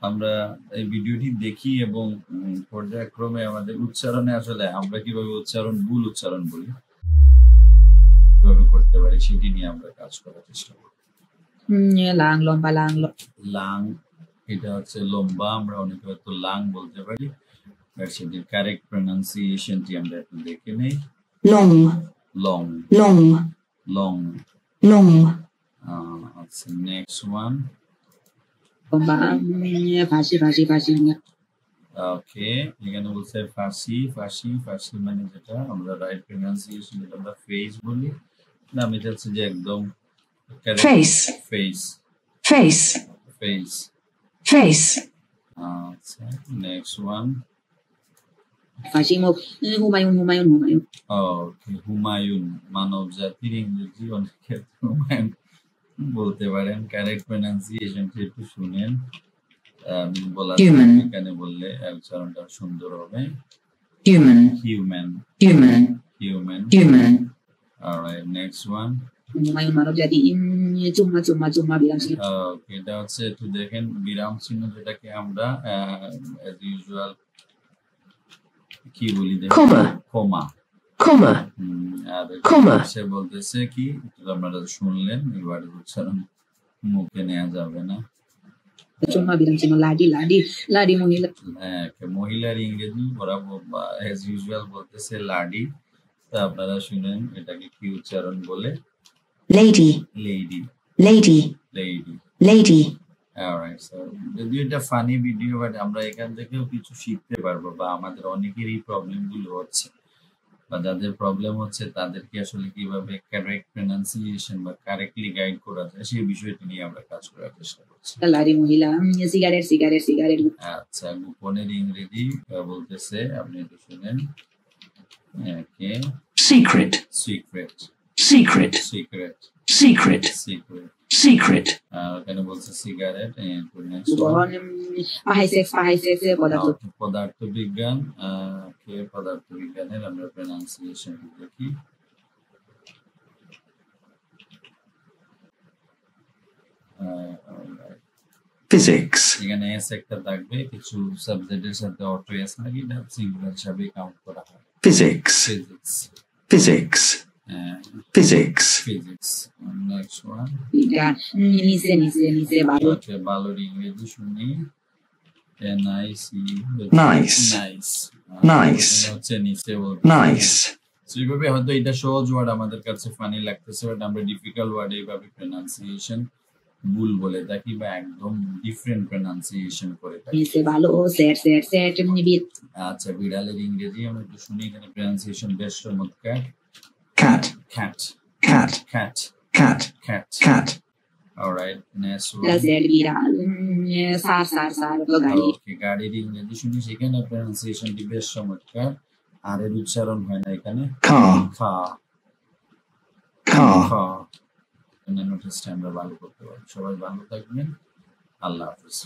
আমরা এই ভিডিওটি দেখি এবং পর্যায়ক্রমে আমাদের উচ্চারণে আসলে আমরা কিভাবে ভুল উচ্চারণ বলি কিভাবে করতে পারি সেটি নিয়ে আমরা কাজ করার চেষ্টা করব। লাং লম্বা লাং এটা হচ্ছে লম্বা, আমরা অনেকে হয়তো লাং বলতে পারি, আর সেটির কারেক্ট প্রনাউন্সিয়েশনটি আমরা একটু দেখে নেই। Long long long long long আচ্ছা, নেক্সট ওয়ান। ফাঁসি ওকে, এখানে বলছে ফাঁসি মানে যেটা আমরা রাইট প্রনাউন্সিয়েশন যেটা আমরা ফেস বলি না, আমি চাচ্ছি যে একদম face face face face face আচ্ছা, নেক্সট ওয়ান। ফাঁসি মুখ হুমায়ুন ওকে, হুমায়ুন মানব জাতির ইংরেজি অনেকে হুমায়ুন বলতে পারেন, কারেক্ট প্রনাউন্সিয়েশনটা একটু শুনেন। এখানে বললে উচ্চারণটা সুন্দর হবে। Human human human human human alright, next one. Humayun মানব জাতি চুম্মা বিরাম চিহ্ন। ওকে, এটা হচ্ছে একটু দেখেন বিরাম চিহ্ন যেটাকে আমরা অ্যাজ ইউজুয়াল কি বলি, কমা কমা কমা আর কমা সে বলতেছে কি আপনারা শুনলেন, এবার উচ্চারণ মুখে নেওয়া যাবে না। চুম্মা বিরাম চিহ্ন লাডি মহিলা। হ্যাঁ, মহিলার ইংরেজি ওরা অ্যাজ ইউজুয়াল বলতেছে লাডি, তা আপনারা শুনেন এটাকে কি উচ্চারণ বলে। Lady lady lady lady lady alright, so যদিও এটা ফানি ভিডিও, বাট আমরা এখান থেকেও কিছু শিখতে পারবো, বা আমাদের অনেকেরই প্রবলেম গুলো হচ্ছে, বা যাদের প্রবলেম হচ্ছে তাদেরকে আসলে কিভাবে কারেক্ট প্রনাউন্সিয়েশন বা কারেক্টলি গাইড করা যায় সেই বিষয়টি নিয়ে আমরা কাজ করার চেষ্টা করছি। লাডি মহিলা সিগারেট। আচ্ছা, গোপনের ইংরেজি বলতেছে, আপনি একটু শুনেন। Okay, secret secret secret secret secret secret secret এখানে বলছে সিগারেট। পদার্থবিজ্ঞান, পদার্থবিজ্ঞানের আমরা প্রনাউন্সিয়েশন দেখি। ফিজিক্স, এখানে এস একটা থাকবে, কিছু সাবজেক্টের সাথে অটো এস লাগে, এটা সিঙ্গুলার হিসাবে কাউন্ট করা হয়। Physics physics physics physics physics next one. নিচে ভালো। ওকে, ভালোর ইংরেজি শুনি। নাইস নাইস নাইস নাইস হচ্ছে নিচে বলতে নাইস। সেইভাবে হয়তো এটা সহজ ওয়ার্ড আমাদের কাছে ফানি লাগতেছে, বাট আমরা ডিফিকাল্ট ওয়ার্ড এইভাবে প্রনাউন্সিয়েশন ভুল বলে থাকি বা একদম ডিফারেন্ট প্রনাউন্সিয়েশন করে থাকি। নিচে ভালো সেট নিবিত। আচ্ছা, বিড়ালের ইংরেজি আমরা একটু শুনি, এখানে প্রনাউন্সিয়েশন বেশ চমৎকার। cat cat cat cat cat cat cat alright, next one. লাজের বিড়াল সার তো গাড়ি। ওকে, গাড়ির ইংরেজি শুনি, সেখানে প্রনাউন্সিয়েশনটি বেশ চমৎকার, আর এর উচ্চারণ হয় না এখানে। car খা car খা। অন্যান্য টেস্টে আমরা ভালো করতে পারি। সবাই ভালো থাকবেন, আল্লাহ হাফেজ।